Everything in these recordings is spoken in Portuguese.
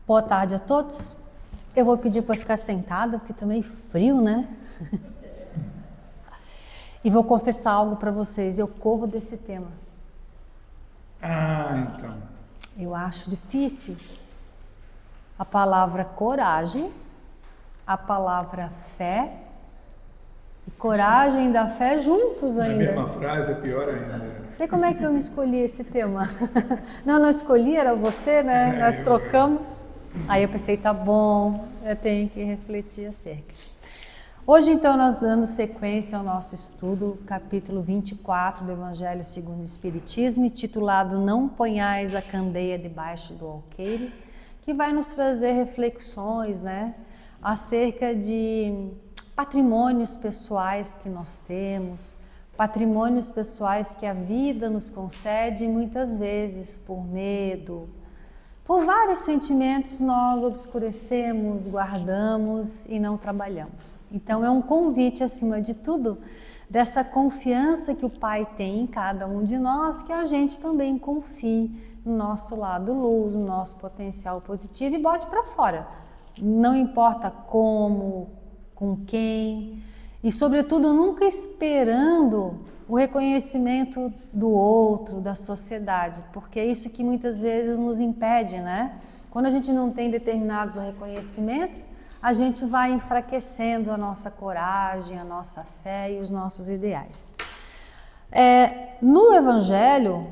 Boa tarde a todos. Eu vou pedir para ficar sentada, porque tá meio frio, né? E vou confessar algo para vocês, eu corro desse tema. Então. Eu acho difícil a palavra coragem, a palavra fé e coragem da fé juntos ainda. Na mesma frase é pior ainda. Sei como é que eu me escolhi esse tema. Não escolhi, era você, né? Nós trocamos. Aí eu pensei, tá bom, eu tenho que refletir acerca. Hoje, então, nós dando sequência ao nosso estudo, capítulo 24 do Evangelho segundo o Espiritismo, intitulado Não Ponhais a Candeia Debaixo do Alqueire, que vai nos trazer reflexões, né, acerca de patrimônios pessoais que nós temos, patrimônios pessoais que a vida nos concede, muitas vezes por medo, por vários sentimentos nós obscurecemos, guardamos e não trabalhamos. Então é um convite, acima de tudo, dessa confiança que o Pai tem em cada um de nós, que a gente também confie no nosso lado luz, no nosso potencial positivo e bote para fora. Não importa como, com quem e, sobretudo, nunca esperando o reconhecimento do outro, da sociedade, porque é isso que muitas vezes nos impede, né? Quando a gente não tem determinados reconhecimentos, a gente vai enfraquecendo a nossa coragem, a nossa fé e os nossos ideais. No Evangelho,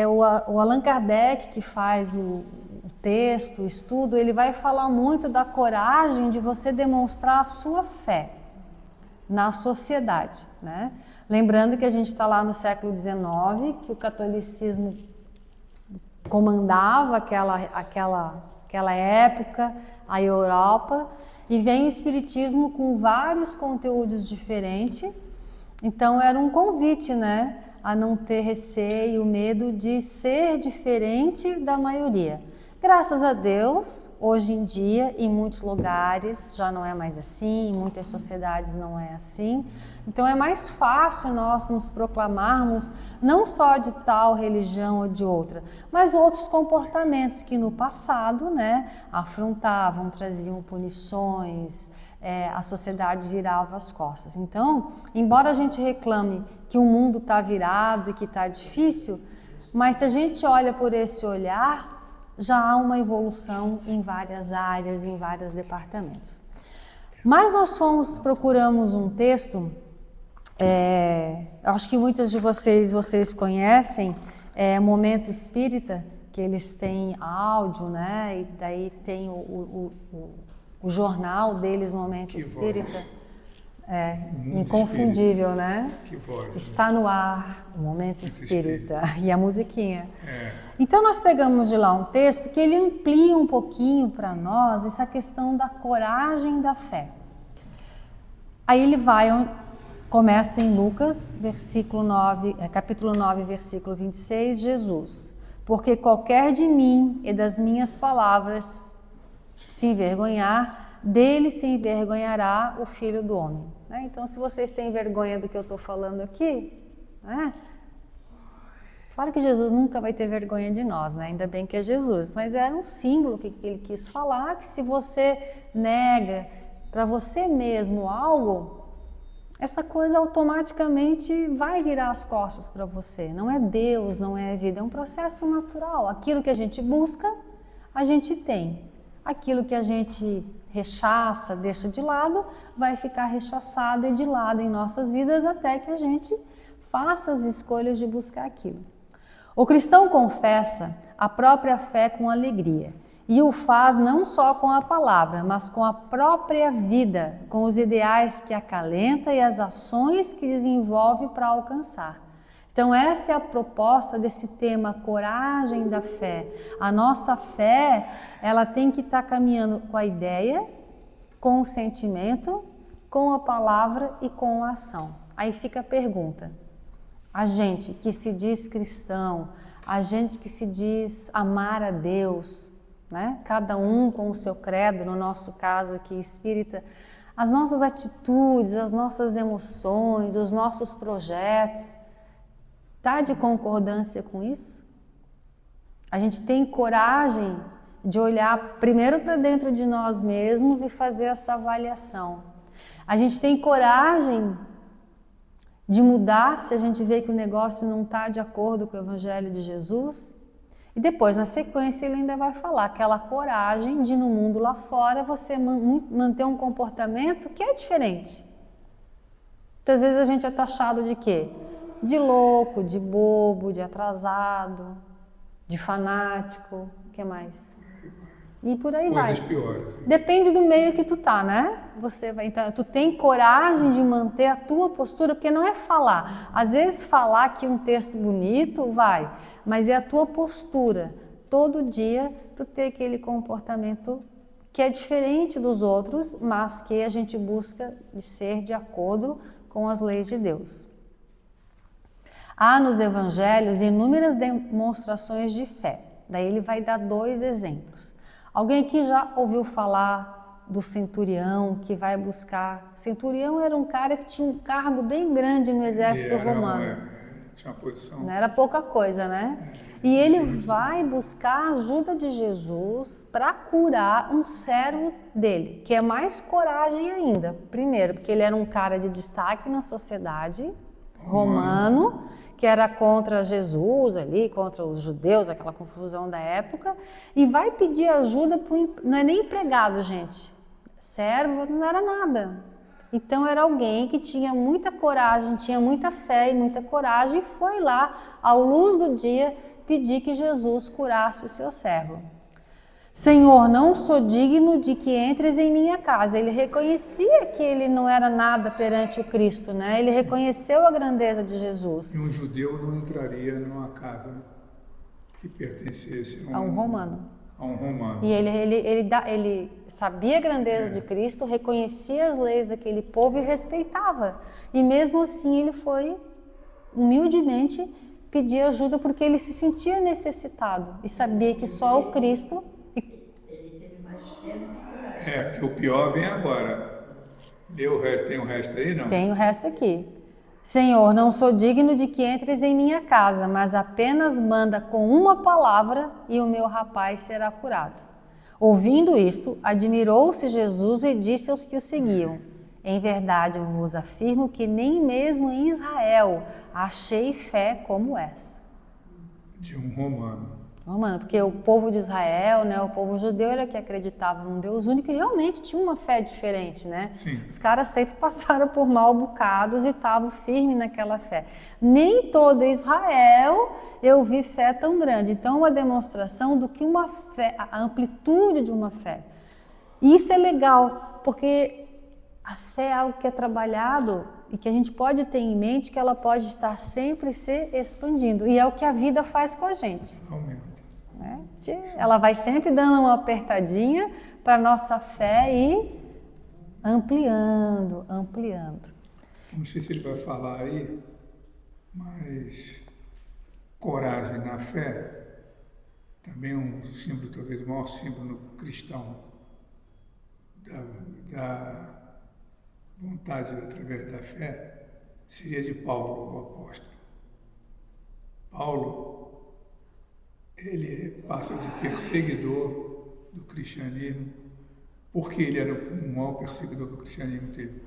o Allan Kardec, que faz o texto, o estudo, ele vai falar muito da coragem de você demonstrar a sua fé na sociedade, né? Lembrando que a gente está lá no século XIX, que o catolicismo comandava aquela época, a Europa, e vem o espiritismo com vários conteúdos diferentes. Então era um convite, né, a não ter receio, medo de ser diferente da maioria. Graças a Deus, hoje em dia, em muitos lugares já não é mais assim, em muitas sociedades não é assim. Então é mais fácil nós nos proclamarmos não só de tal religião ou de outra, mas outros comportamentos que no passado, né, afrontavam, traziam punições, a sociedade virava as costas. Então, embora a gente reclame que o mundo está virado e que está difícil, mas se a gente olha por esse olhar, já há uma evolução em várias áreas, em vários departamentos. Mas nós procuramos um texto, acho que muitos de vocês conhecem, Momento Espírita, que eles têm áudio, né? E daí tem o jornal deles, Momento Espírita. Inconfundível, espírita, né? Que voz, Está no ar, o Momento Espírita. E a musiquinha. É. Então nós pegamos de lá um texto que ele amplia um pouquinho para nós essa questão da coragem da fé. Aí ele começa em Lucas, capítulo 9, versículo 26, Jesus. Porque qualquer de mim e das minhas palavras se envergonhar, dele se envergonhará o Filho do Homem. Então, se vocês têm vergonha do que eu estou falando aqui, né? Claro que Jesus nunca vai ter vergonha de nós, né? Ainda bem que é Jesus, mas era um símbolo que ele quis falar, que se você nega para você mesmo algo, essa coisa automaticamente vai virar as costas para você. Não é Deus, não é a vida, é um processo natural. Aquilo que a gente busca, a gente tem. Aquilo que a gente rechaça, deixa de lado, vai ficar rechaçado e de lado em nossas vidas até que a gente faça as escolhas de buscar aquilo. O cristão confessa a própria fé com alegria e o faz não só com a palavra, mas com a própria vida, com os ideais que acalenta e as ações que desenvolve para alcançar. Então essa é a proposta desse tema, coragem da fé. A nossa fé, ela tem que estar caminhando com a ideia, com o sentimento, com a palavra e com a ação. Aí fica a pergunta. A gente que se diz cristão, a gente que se diz amar a Deus, né? Cada um com o seu credo, no nosso caso aqui espírita, as nossas atitudes, as nossas emoções, os nossos projetos, está de concordância com isso? A gente tem coragem de olhar primeiro para dentro de nós mesmos e fazer essa avaliação. A gente tem coragem de mudar se a gente vê que o negócio não está de acordo com o Evangelho de Jesus? E depois, na sequência, ele ainda vai falar aquela coragem de, no mundo lá fora, você manter um comportamento que é diferente. Muitas vezes a gente é taxado de quê? De louco, de bobo, de atrasado, de fanático, o que mais? E por aí vai. Coisas piores. Depende do meio que tu tá, né? Então, tu tem coragem de manter a tua postura, porque não é falar. Às vezes falar aqui um texto bonito, vai, mas é a tua postura. Todo dia tu tem aquele comportamento que é diferente dos outros, mas que a gente busca de ser de acordo com as leis de Deus. Há nos evangelhos inúmeras demonstrações de fé. Daí ele vai dar 2 exemplos. Alguém aqui já ouviu falar do centurião que vai buscar... O centurião era um cara que tinha um cargo bem grande no exército romano. Tinha uma posição... Não era pouca coisa, né? E ele vai buscar a ajuda de Jesus para curar um servo dele, que é mais coragem ainda. Primeiro, porque ele era um cara de destaque na sociedade romano, que era contra Jesus ali, contra os judeus, aquela confusão da época, e vai pedir ajuda para não é nem empregado, gente, servo, não era nada. Então era alguém que tinha muita coragem, tinha muita fé e muita coragem, e foi lá, à luz do dia, pedir que Jesus curasse o seu servo. Senhor, não sou digno de que entres em minha casa. Ele reconhecia que ele não era nada perante o Cristo, né? Ele reconheceu a grandeza de Jesus. E um judeu não entraria numa casa que pertencesse a um romano. A um romano. E ele sabia a grandeza de Cristo, reconhecia as leis daquele povo e respeitava. E mesmo assim ele foi humildemente pedir ajuda porque ele se sentia necessitado e sabia que só o Cristo... Porque o pior vem agora. Tem o resto aí, não? Tem o resto aqui. Senhor, não sou digno de que entres em minha casa, mas apenas manda com uma palavra e o meu rapaz será curado. Ouvindo isto, admirou-se Jesus e disse aos que o seguiam: em verdade, eu vos afirmo que nem mesmo em Israel achei fé como essa. De um romano. Romano, porque o povo de Israel, né, o povo judeu era que acreditava num Deus único e realmente tinha uma fé diferente, né? Sim. Os caras sempre passaram por mal bocados e estavam firmes naquela fé. Nem todo Israel eu vi fé tão grande. Então, uma demonstração do que uma fé, a amplitude de uma fé. E isso é legal, porque a fé é algo que é trabalhado e que a gente pode ter em mente que ela pode estar sempre se expandindo. E é o que a vida faz com a gente. Aumenta. Né? Ela vai sempre dando uma apertadinha para a nossa fé ir ampliando. Não sei se ele vai falar aí, mas coragem na fé também é um símbolo, talvez o maior símbolo cristão da vontade através da fé, seria de Paulo, o apóstolo. Paulo, ele passa de perseguidor do cristianismo, porque ele era o maior perseguidor que o cristianismo teve,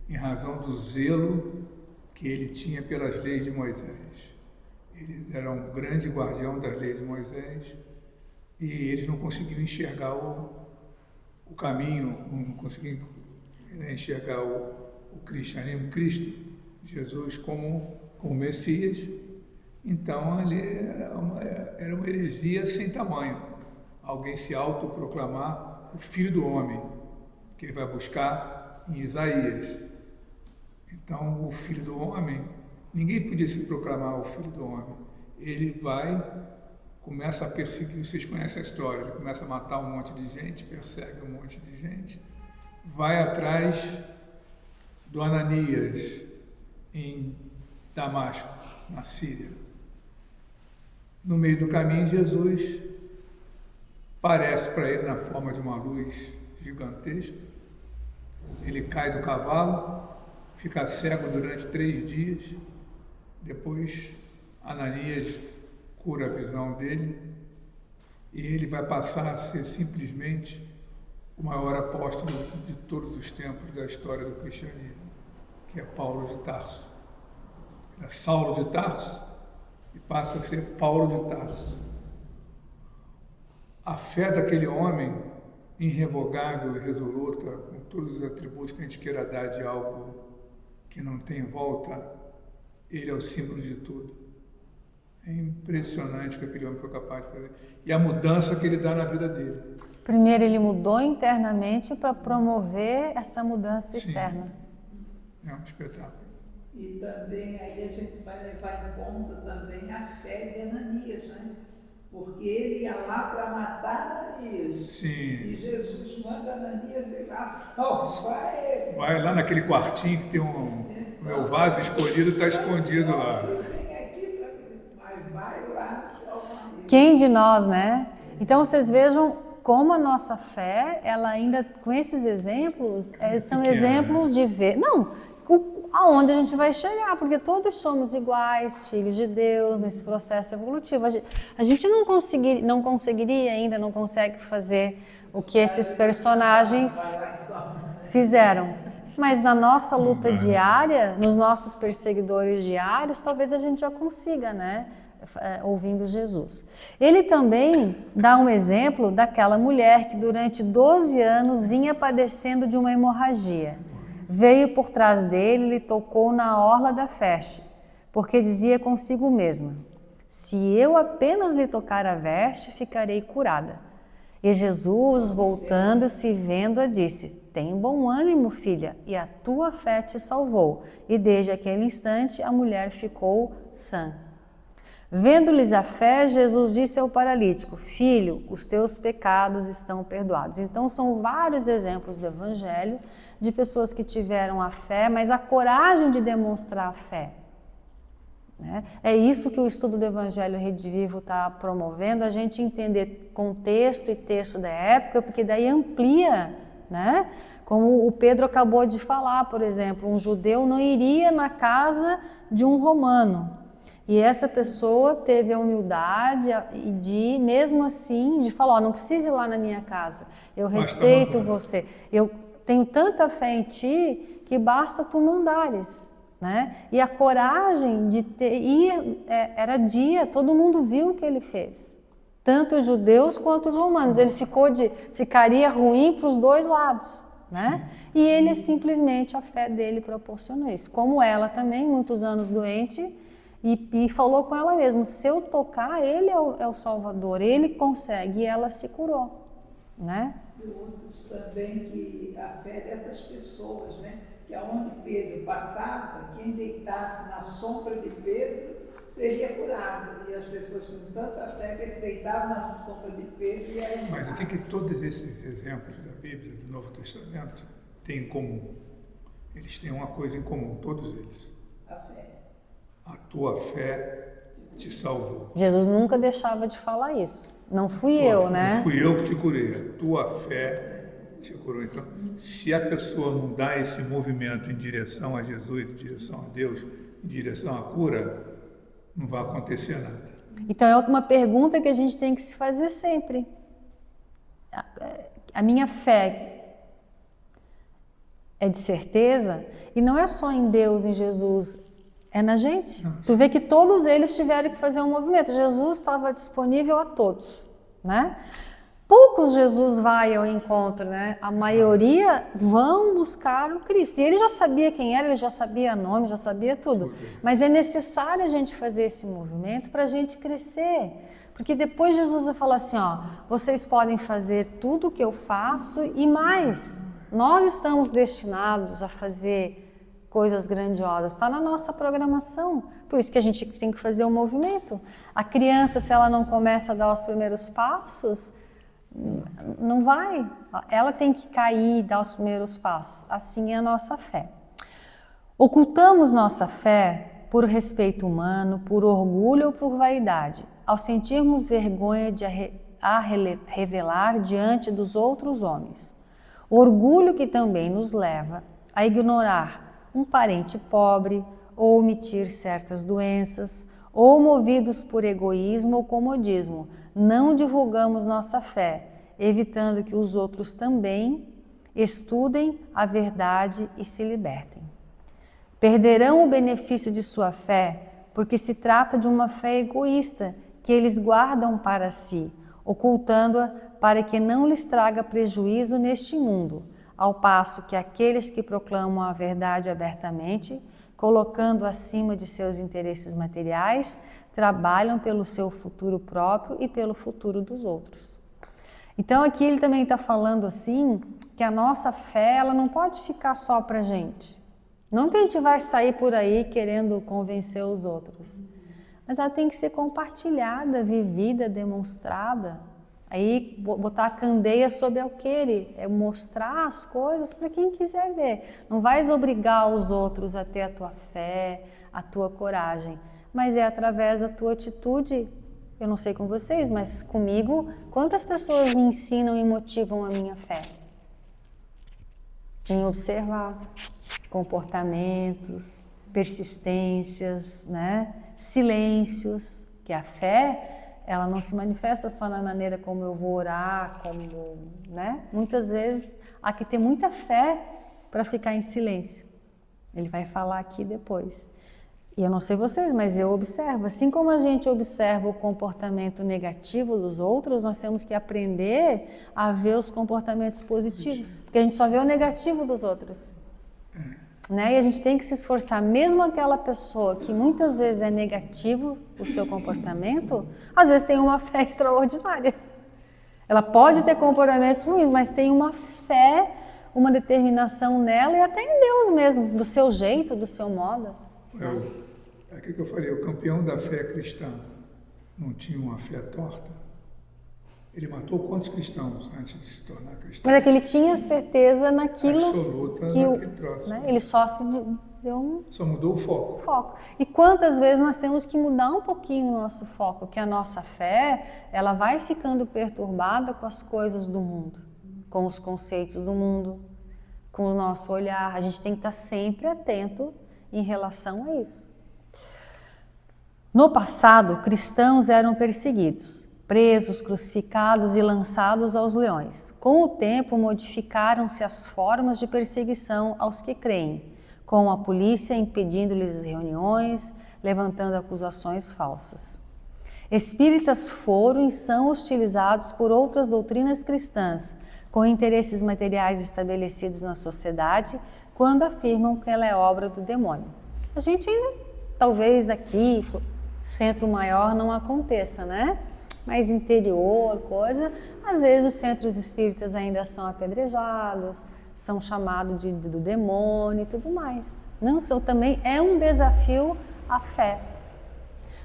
em razão do zelo que ele tinha pelas leis de Moisés. Ele era um grande guardião das leis de Moisés e eles não conseguiam enxergar o caminho, não conseguiam enxergar o cristianismo, Cristo, Jesus como Messias. Então ali era uma heresia sem tamanho. Alguém se autoproclamar o Filho do Homem, que ele vai buscar em Isaías. Então o Filho do Homem, ninguém podia se proclamar o Filho do Homem. Ele começa a perseguir, vocês conhecem a história, ele começa a matar um monte de gente, persegue um monte de gente, vai atrás do Ananias em Damasco, na Síria. No meio do caminho, Jesus aparece para ele na forma de uma luz gigantesca. Ele cai do cavalo, fica cego durante 3 dias. Depois, Ananias cura a visão dele e ele vai passar a ser simplesmente o maior apóstolo de todos os tempos da história do cristianismo, que é Paulo de Tarso. Era Saulo de Tarso e passa a ser Paulo de Tarso. A fé daquele homem, irrevogável e resoluta, com todos os atributos que a gente queira dar de algo que não tem volta, ele é o símbolo de tudo. É impressionante o que aquele homem foi capaz de fazer. E a mudança que ele dá na vida dele. Primeiro ele mudou internamente para promover essa mudança externa. É um espetáculo. E também aí a gente vai levar em conta também a fé de Ananias, né? Porque ele ia lá para matar Ananias. Sim. E Jesus manda Ananias ir lá salvar ele. Vai lá naquele quartinho que tem o meu vaso escolhido, está escondido lá. Vem aqui mas vai lá salvar ele. Quem de nós, né? Então vocês vejam como a nossa fé, ela ainda, com esses exemplos, são exemplos de ver. Não, aonde a gente vai chegar, porque todos somos iguais, filhos de Deus, nesse processo evolutivo. A gente não conseguiria ainda, não consegue fazer o que esses personagens fizeram. Mas na nossa luta diária, nos nossos perseguidores diários, talvez a gente já consiga, né? Ouvindo Jesus. Ele também dá um exemplo daquela mulher que durante 12 anos vinha padecendo de uma hemorragia. Veio por trás dele e lhe tocou na orla da veste, porque dizia consigo mesma: se eu apenas lhe tocar a veste, ficarei curada. E Jesus, voltando-se e vendo-a, disse: tem bom ânimo, filha, e a tua fé te salvou. E desde aquele instante a mulher ficou sã. Vendo-lhes a fé, Jesus disse ao paralítico: filho, os teus pecados estão perdoados. Então são vários exemplos do Evangelho de pessoas que tiveram a fé, mas a coragem de demonstrar a fé. Né? É isso que o estudo do Evangelho Rede Vivo está promovendo, a gente entender contexto e texto da época, porque daí amplia, né? Como o Pedro acabou de falar, por exemplo, um judeu não iria na casa de um romano. E essa pessoa teve a humildade de, mesmo assim, de falar: não precisa ir lá na minha casa, eu respeito você, eu tenho tanta fé em ti que basta tu mandares. Né? E a coragem de ir, era dia, todo mundo viu o que ele fez. Tanto os judeus quanto os romanos. Ele ficaria ruim para os dois lados. Né? E ele simplesmente, a fé dele proporcionou isso. Como ela também, muitos anos doente, e falou com ela mesma: se eu tocar, ele é o Salvador, ele consegue, e ela se curou. Né? E outros também, que a fé dessas pessoas, né? Que aonde Pedro passava, quem deitasse na sombra de Pedro seria curado. E as pessoas tinham tanta fé que eles deitavam na sombra de Pedro e eram curados. Mas o que todos esses exemplos da Bíblia, do Novo Testamento, têm em comum? Eles têm uma coisa em comum, todos eles. A fé. A tua fé te salvou. Jesus nunca deixava de falar isso. Não fui eu, né? Não fui eu que te curei, a tua fé te curou. Então, se a pessoa não dá esse movimento em direção a Jesus, em direção a Deus, em direção à cura, não vai acontecer nada. Então é uma pergunta que a gente tem que se fazer sempre. A minha fé é de certeza, e não é só em Deus, em Jesus, é na gente. Nossa. Tu vê que todos eles tiveram que fazer um movimento. Jesus estava disponível a todos, né? Poucos Jesus vai ao encontro, né? A maioria vão buscar o Cristo. E ele já sabia quem era, ele já sabia nome, já sabia tudo. Mas é necessário a gente fazer esse movimento para a gente crescer. Porque depois Jesus vai falar assim, ó, vocês podem fazer tudo o que eu faço e mais. Nós estamos destinados a fazer coisas grandiosas, está na nossa programação. Por isso que a gente tem que fazer um movimento. A criança, se ela não começa a dar os primeiros passos, não vai. Ela tem que cair, dar os primeiros passos. Assim é a nossa fé. Ocultamos nossa fé por respeito humano, por orgulho ou por vaidade, ao sentirmos vergonha de a revelar diante dos outros homens. Orgulho que também nos leva a ignorar um parente pobre, ou omitir certas doenças, ou movidos por egoísmo ou comodismo, não divulgamos nossa fé, evitando que os outros também estudem a verdade e se libertem. Perderão o benefício de sua fé, porque se trata de uma fé egoísta que eles guardam para si, ocultando-a para que não lhes traga prejuízo neste mundo, ao passo que aqueles que proclamam a verdade abertamente, colocando acima de seus interesses materiais, trabalham pelo seu futuro próprio e pelo futuro dos outros. Então aqui ele também está falando assim, que a nossa fé ela não pode ficar só para a gente. Não que a gente vai sair por aí querendo convencer os outros, mas ela tem que ser compartilhada, vivida, demonstrada. Aí botar a candeia sob alqueire, é mostrar as coisas para quem quiser ver. Não vais obrigar os outros a ter a tua fé, a tua coragem, mas é através da tua atitude. Eu não sei com vocês, mas comigo, quantas pessoas me ensinam e motivam a minha fé? Em observar comportamentos, persistências, né? Silêncios, que a fé, ela não se manifesta só na maneira como eu vou orar, como, né? Muitas vezes há que ter muita fé para ficar em silêncio. Ele vai falar aqui depois. E eu não sei vocês, mas eu observo. Assim como a gente observa o comportamento negativo dos outros, nós temos que aprender a ver os comportamentos positivos. Porque a gente só vê o negativo dos outros. Né? E a gente tem que se esforçar, mesmo aquela pessoa que muitas vezes é negativo o seu comportamento, às vezes tem uma fé extraordinária. Ela pode ter comportamentos ruins, mas tem uma fé, uma determinação nela e até em Deus mesmo, do seu jeito, do seu modo. É aquilo que eu falei, o campeão da fé cristã não tinha uma fé torta? Ele matou quantos cristãos antes de se tornar cristão? Mas é que ele tinha certeza naquilo absoluta que naquele troço. Né? Ele só se deu Só mudou o foco. E quantas vezes nós temos que mudar um pouquinho o nosso foco, que a nossa fé, ela vai ficando perturbada com as coisas do mundo, com os conceitos do mundo, com o nosso olhar. A gente tem que estar sempre atento em relação a isso. No passado, cristãos eram perseguidos, presos, crucificados e lançados aos leões. Com o tempo, modificaram-se as formas de perseguição aos que creem, com a polícia impedindo-lhes reuniões, levantando acusações falsas. Espíritas foram e são hostilizados por outras doutrinas cristãs, com interesses materiais estabelecidos na sociedade, quando afirmam que ela é obra do demônio. A gente ainda, talvez aqui, centro maior, não aconteça, né? Mas interior, coisa, às vezes os centros espíritas ainda são apedrejados, são chamados do demônio e tudo mais. Não são, também é um desafio à fé.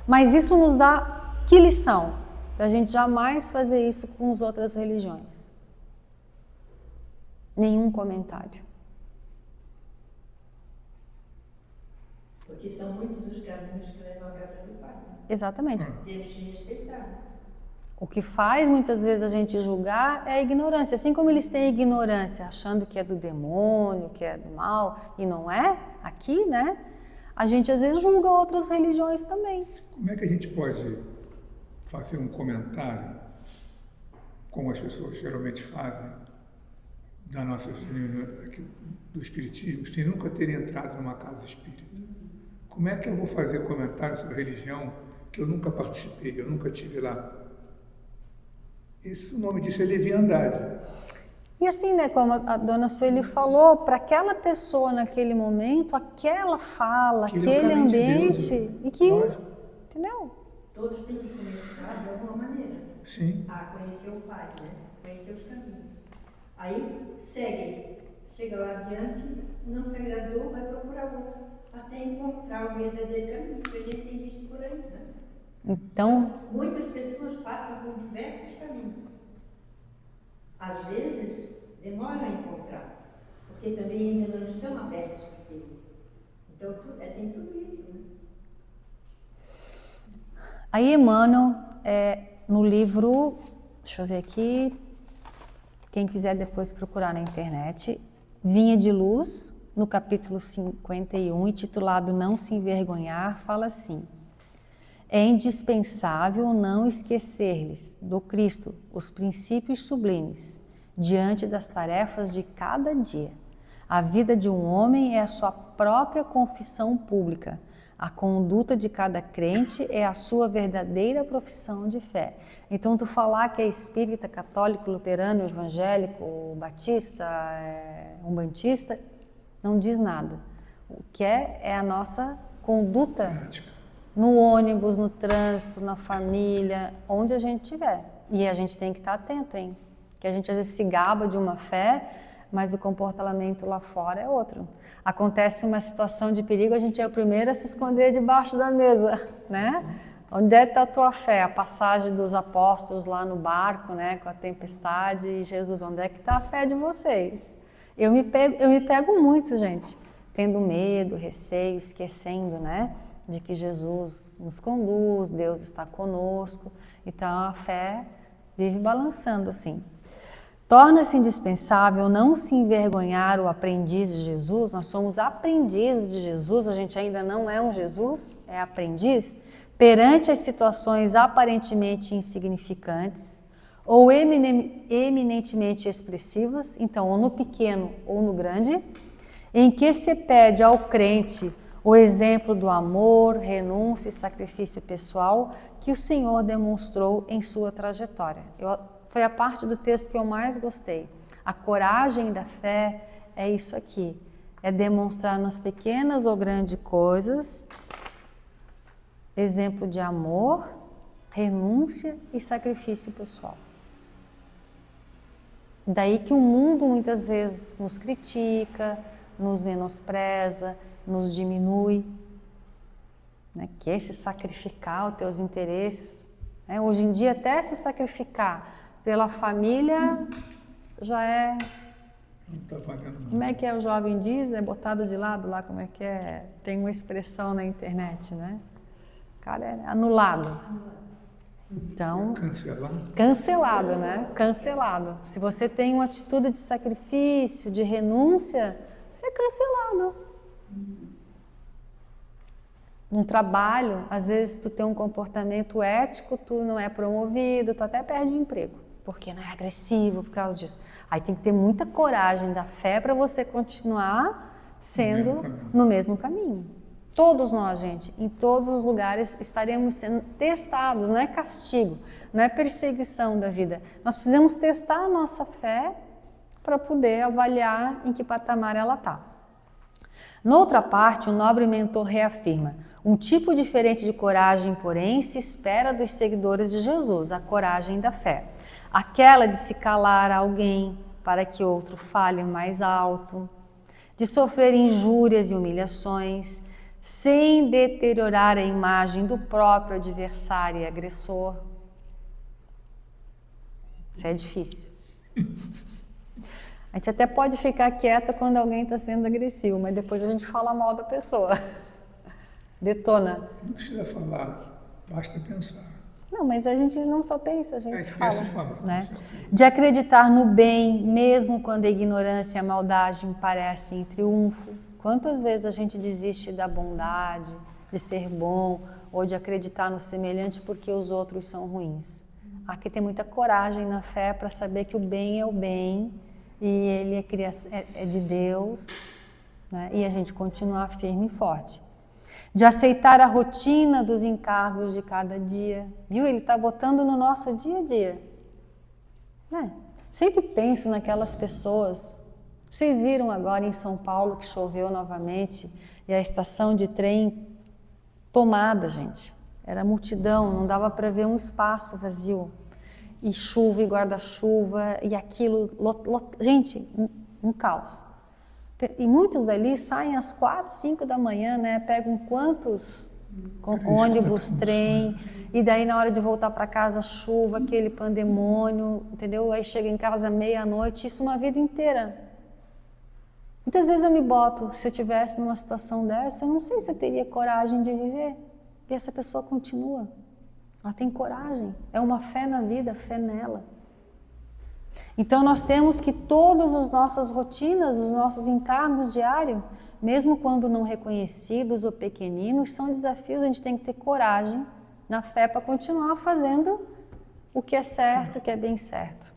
Mas isso nos dá que lição? Da gente jamais fazer isso com as outras religiões. Nenhum comentário. Porque são muitos os caminhos que levam à casa do Pai. Exatamente. Temos que respeitar. O que faz muitas vezes a gente julgar é a ignorância. Assim como eles têm ignorância, achando que é do demônio, que é do mal, e não é, aqui, né? A gente às vezes julga outras religiões também. Como é que a gente pode fazer um comentário, como as pessoas geralmente fazem, da nossa do espiritismo, sem nunca ter entrado numa casa espírita? Como é que eu vou fazer comentário sobre a religião que eu nunca participei, eu nunca estive lá? O nome disso é leviandade. E assim, né, como a dona Sueli falou, para aquela pessoa naquele momento, aquela fala, aquele ambiente, de Deus, e que, entendeu? Todos têm que começar de alguma maneira. Sim. A conhecer o Pai, né? Conhecer os caminhos. Aí segue, chega lá adiante, não se agradou, vai procurar outro, até encontrar o verdadeiro caminho, que a gente tem visto por aí, né? Então, muitas pessoas passam por diversos caminhos. Às vezes, demora a encontrar, porque também ainda não estão abertos para ele. Então, tem tudo isso, né? Aí Emmanuel, no livro, deixa eu ver aqui, quem quiser depois procurar na internet, Vinha de Luz, no capítulo 51, intitulado Não se envergonhar, fala assim: É indispensável não esquecer-lhes do Cristo os princípios sublimes diante das tarefas de cada dia. A vida de um homem é a sua própria confissão pública. A conduta de cada crente é a sua verdadeira profissão de fé. Então, tu falar que é espírita, católico, luterano, evangélico, batista, umbandista, não diz nada. O que é a nossa conduta Prática. no ônibus, no trânsito, na família, onde a gente estiver. E a gente tem que estar atento, hein? Que a gente às vezes se gaba de uma fé, mas o comportamento lá fora é outro. Acontece uma situação de perigo, a gente é o primeiro a se esconder debaixo da mesa, né? Onde é que está a tua fé? A passagem dos apóstolos lá no barco, né, com a tempestade, e Jesus, onde é que está a fé de vocês? Eu me pego muito, gente, tendo medo, receio, esquecendo, né, de que Jesus nos conduz, Deus está conosco, então a fé vive balançando assim. Torna-se indispensável não se envergonhar o aprendiz de Jesus. Nós somos aprendizes de Jesus, a gente ainda não é um Jesus, é aprendiz, perante as situações aparentemente insignificantes ou eminentemente expressivas, então ou no pequeno ou no grande, em que se pede ao crente o exemplo do amor, renúncia e sacrifício pessoal que o Senhor demonstrou em sua trajetória. Foi a parte do texto que eu mais gostei. A coragem da fé é isso aqui, é demonstrar nas pequenas ou grandes coisas exemplo de amor, renúncia e sacrifício pessoal. Daí que o mundo muitas vezes nos critica, nos menospreza, nos diminui, né? Quer se sacrificar os teus interesses, né? Hoje em dia até se sacrificar pela família já é... Não está valendo nada. Como é que o jovem diz? É botado de lado lá, como é que é? Tem uma expressão na internet, né? O cara é anulado. Então, cancelado, né? Cancelado. Se você tem uma atitude de sacrifício, de renúncia, você é cancelado. Num trabalho, às vezes tu tem um comportamento ético, tu não é promovido, tu até perde o emprego, porque não é agressivo por causa disso. Aí tem que ter muita coragem da fé para você continuar sendo no mesmo caminho. Todos nós, gente, em todos os lugares estaremos sendo testados, não é castigo, não é perseguição da vida. Nós precisamos testar a nossa fé para poder avaliar em que patamar ela está. Noutra parte, o nobre mentor reafirma: um tipo diferente de coragem, porém, se espera dos seguidores de Jesus, a coragem da fé. Aquela de se calar a alguém para que outro fale mais alto, de sofrer injúrias e humilhações, sem deteriorar a imagem do próprio adversário e agressor. Isso é difícil. A gente até pode ficar quieta quando alguém está sendo agressivo, mas depois a gente fala mal da pessoa. Detona. Não precisa falar, basta pensar. Não, mas a gente não só pensa, a gente fala. Né? Com De acreditar no bem, mesmo quando a ignorância e a maldade me parecem em triunfo. Quantas vezes a gente desiste da bondade, de ser bom, ou de acreditar no semelhante porque os outros são ruins? Aqui tem muita coragem na fé para saber que o bem é o bem e ele é de Deus, né? E a gente continuar firme e forte. De aceitar a rotina dos encargos de cada dia. Viu? Ele está botando no nosso dia a dia. Né? Sempre penso naquelas pessoas. Vocês viram agora em São Paulo que choveu novamente e a estação de trem tomada, gente. Era multidão, não dava para ver um espaço vazio. E chuva e guarda-chuva e aquilo... Gente, um caos. E muitos dali saem às 4, 5 da manhã, né? Pegam quantos ônibus, trem, e daí na hora de voltar para casa, chuva, aquele pandemônio, entendeu? Aí chega em casa meia-noite, isso uma vida inteira. Muitas vezes eu me boto, se eu estivesse numa situação dessa, eu não sei se eu teria coragem de viver. E essa pessoa continua. Ela tem coragem, é uma fé na vida, fé nela. Então nós temos que todas as nossas rotinas, os nossos encargos diários, mesmo quando não reconhecidos ou pequeninos, são desafios, a gente tem que ter coragem na fé para continuar fazendo o que é certo, o que é bem certo.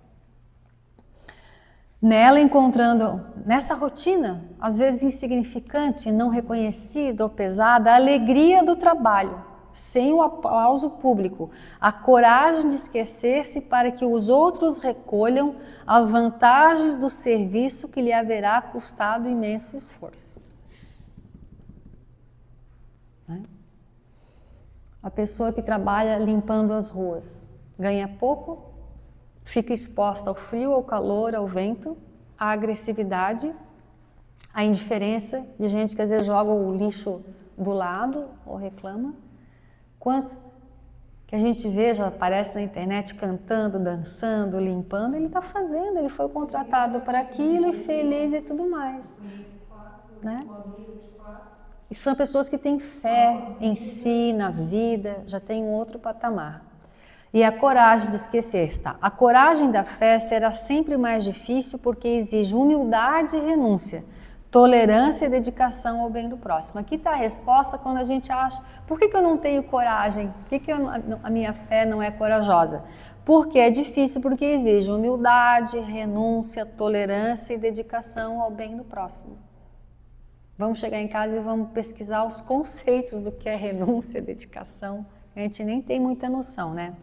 Nela encontrando, nessa rotina, às vezes insignificante, não reconhecida ou pesada, a alegria do trabalho, sem o aplauso público, a coragem de esquecer-se para que os outros recolham as vantagens do serviço que lhe haverá custado imenso esforço. A pessoa que trabalha limpando as ruas ganha pouco, fica exposta ao frio, ao calor, ao vento, à agressividade, à indiferença de gente que às vezes joga o lixo do lado ou reclama. Quantos que a gente vê, já aparece na internet cantando, dançando, limpando, ele está fazendo, ele foi contratado para aquilo e feliz e tudo mais. Né? E são pessoas que têm fé em si, na vida, já tem um outro patamar. E a coragem de esquecer, tá? A coragem da fé será sempre mais difícil porque exige humildade e renúncia, tolerância e dedicação ao bem do próximo. Aqui está a resposta quando a gente acha, por que eu não tenho coragem? Por que a minha fé não é corajosa? Porque é difícil, porque exige humildade, renúncia, tolerância e dedicação ao bem do próximo. Vamos chegar em casa e vamos pesquisar os conceitos do que é renúncia, dedicação. A gente nem tem muita noção, né?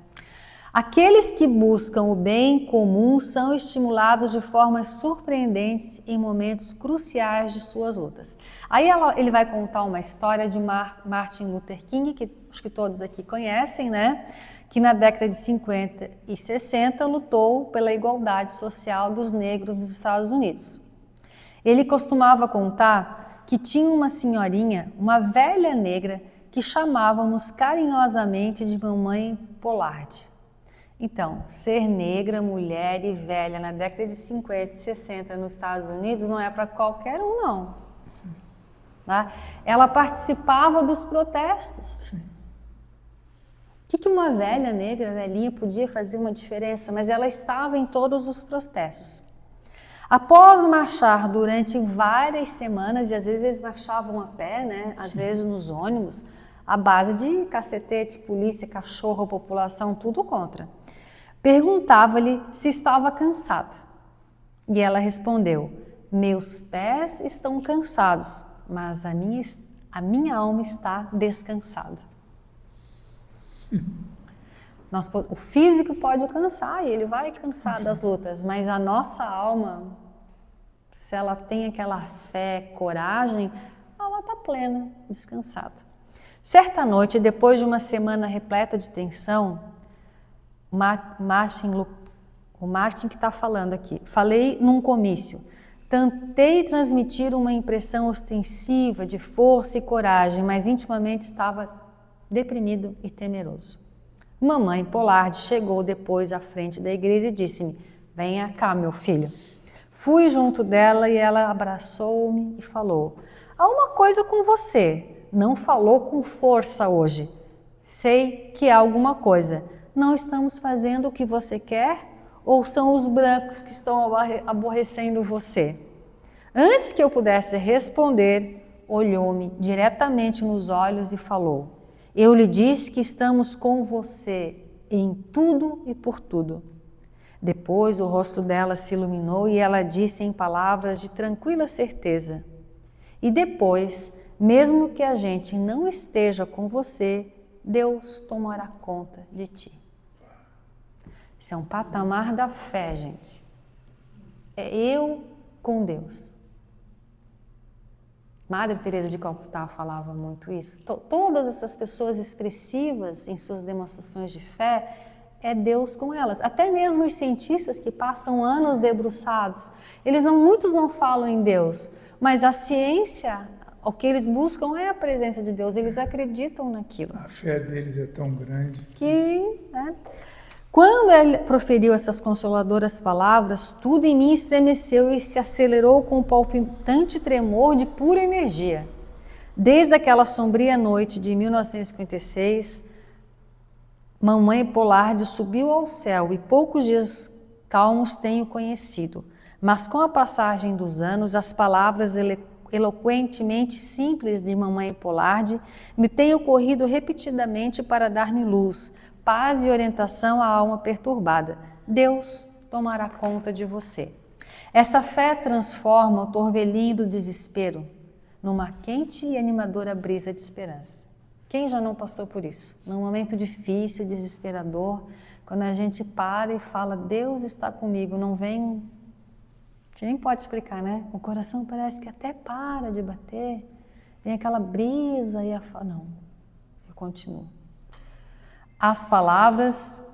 Aqueles que buscam o bem comum são estimulados de formas surpreendentes em momentos cruciais de suas lutas. Aí ele vai contar uma história de Martin Luther King, que acho que todos aqui conhecem, né? Que na década de 50 e 60 lutou pela igualdade social dos negros dos Estados Unidos. Ele costumava contar que tinha uma senhorinha, uma velha negra, que chamávamos carinhosamente de Mamãe Pollard. Então, ser negra, mulher e velha na década de 50 e 60 nos Estados Unidos não é para qualquer um, não. Tá? Ela participava dos protestos. O que uma velha negra, velhinha, podia fazer uma diferença? Mas ela estava em todos os protestos. Após marchar durante várias semanas, e às vezes eles marchavam a pé, né? Às vezes nos ônibus, à base de cacetetes, polícia, cachorro, população, tudo contra. Perguntava-lhe se estava cansada. E ela respondeu: meus pés estão cansados, mas a minha alma está descansada. O físico pode cansar e ele vai cansar das lutas, mas a nossa alma, se ela tem aquela fé, coragem, ela está plena, descansada. Certa noite, depois de uma semana repleta de tensão, o Martin que está falando aqui, falei num comício, tentei transmitir uma impressão ostensiva de força e coragem, mas intimamente estava deprimido e temeroso. Mamãe Pollard chegou depois à frente da igreja e disse-me: venha cá, meu filho. Fui junto dela e ela abraçou-me e falou: há uma coisa com você, não falou com força hoje. Sei que há alguma coisa. Não estamos fazendo o que você quer ou são os brancos que estão aborrecendo você? Antes que eu pudesse responder, olhou-me diretamente nos olhos e falou: eu lhe disse que estamos com você em tudo e por tudo. Depois o rosto dela se iluminou e ela disse em palavras de tranquila certeza: e depois, mesmo que a gente não esteja com você, Deus tomará conta de ti. Isso é um patamar da fé, gente. É eu com Deus. Madre Teresa de Calcutá falava muito isso. Todas essas pessoas expressivas em suas demonstrações de fé, é Deus com elas. Até mesmo os cientistas que passam anos debruçados, muitos não falam em Deus, mas a ciência, o que eles buscam é a presença de Deus, eles acreditam naquilo. A fé deles é tão grande que... Quando ele proferiu essas consoladoras palavras, tudo em mim estremeceu e se acelerou com um palpitante tremor de pura energia. Desde aquela sombria noite de 1956, Mamãe Pollard subiu ao céu e poucos dias calmos tenho conhecido. Mas com a passagem dos anos, as palavras eloquentemente simples de Mamãe Polardi me tem ocorrido repetidamente para dar-me luz, paz e orientação à alma perturbada. Deus tomará conta de você. Essa fé transforma o torvelinho do desespero numa quente e animadora brisa de esperança. Quem já não passou por isso? Num momento difícil, desesperador, quando a gente para e fala, Deus está comigo, não vem... A gente nem pode explicar, né? O coração parece que até para de bater, vem aquela brisa e não, eu continuo. As palavras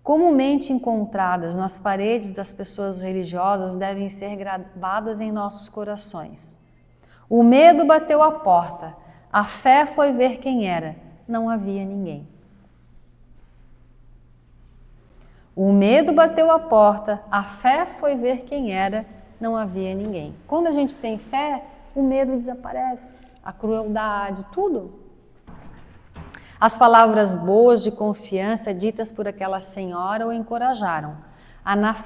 comumente encontradas nas paredes das pessoas religiosas devem ser gravadas em nossos corações. O medo bateu a porta, a fé foi ver quem era, não havia ninguém. O medo bateu a porta, a fé foi ver quem era, não havia ninguém. Quando a gente tem fé, o medo desaparece, a crueldade, tudo. As palavras boas de confiança ditas por aquela senhora o encorajaram.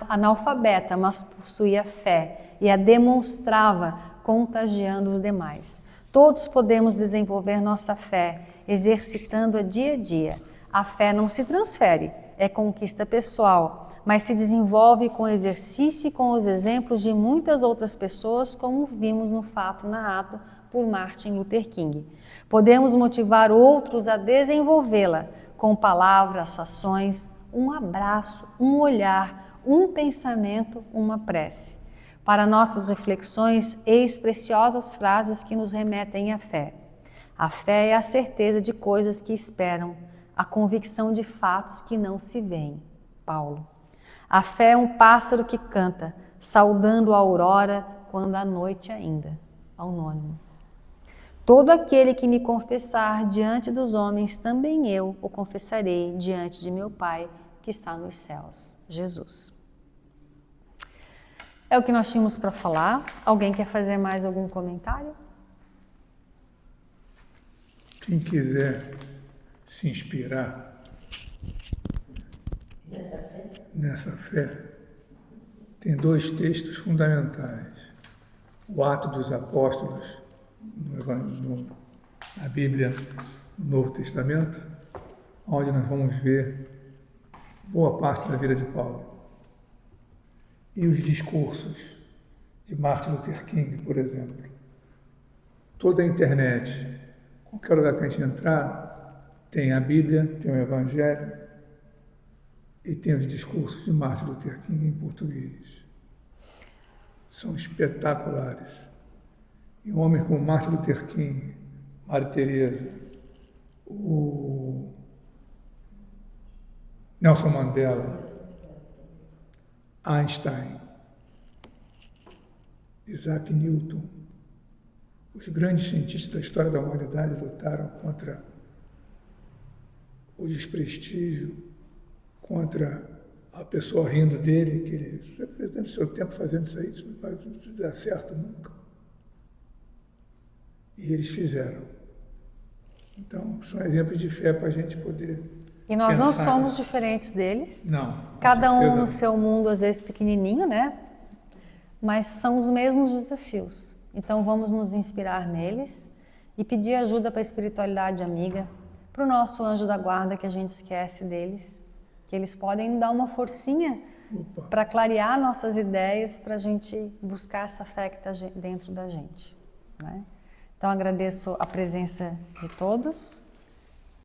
Analfabeta, mas possuía fé e a demonstrava, contagiando os demais. Todos podemos desenvolver nossa fé, exercitando-a dia a dia. A fé não se transfere, é conquista pessoal, mas se desenvolve com exercício e com os exemplos de muitas outras pessoas, como vimos no fato narrado por Martin Luther King. Podemos motivar outros a desenvolvê-la com palavras, ações, um abraço, um olhar, um pensamento, uma prece. Para nossas reflexões, eis preciosas frases que nos remetem à fé. A fé é a certeza de coisas que esperam, a convicção de fatos que não se veem. Paulo. A fé é um pássaro que canta, saudando a aurora quando a noite ainda. Anônimo. Todo aquele que me confessar diante dos homens, também eu o confessarei diante de meu Pai que está nos céus. Jesus. É o que nós tínhamos para falar. Alguém quer fazer mais algum comentário? Quem quiser se inspirar nessa fé, tem dois textos fundamentais. O Atos dos Apóstolos, na Bíblia, no Novo Testamento, onde nós vamos ver boa parte da vida de Paulo. E os discursos de Martin Luther King, por exemplo. Toda a internet, qualquer lugar que a gente entrar, tem a Bíblia, tem o Evangelho e tem os discursos de Martin Luther King em português. São espetaculares. E um homem como Martin Luther King, Maria Teresa, o Nelson Mandela, Einstein, Isaac Newton, os grandes cientistas da história da humanidade lutaram contra o desprestígio, contra a pessoa rindo dele, que ele perdendo seu tempo fazendo isso aí, isso não vai dar certo nunca. E eles fizeram. Então, são exemplos de fé para a gente poder E nós não pensar. somos diferentes deles. Não. Cada um certeza no seu mundo, às vezes pequenininho, né? Mas são os mesmos desafios. Então vamos nos inspirar neles e pedir ajuda para a espiritualidade amiga, para o nosso anjo da guarda, que a gente esquece deles, que eles podem dar uma forcinha para clarear nossas ideias, para a gente buscar essa fé que está dentro da gente, né? Então agradeço a presença de todos.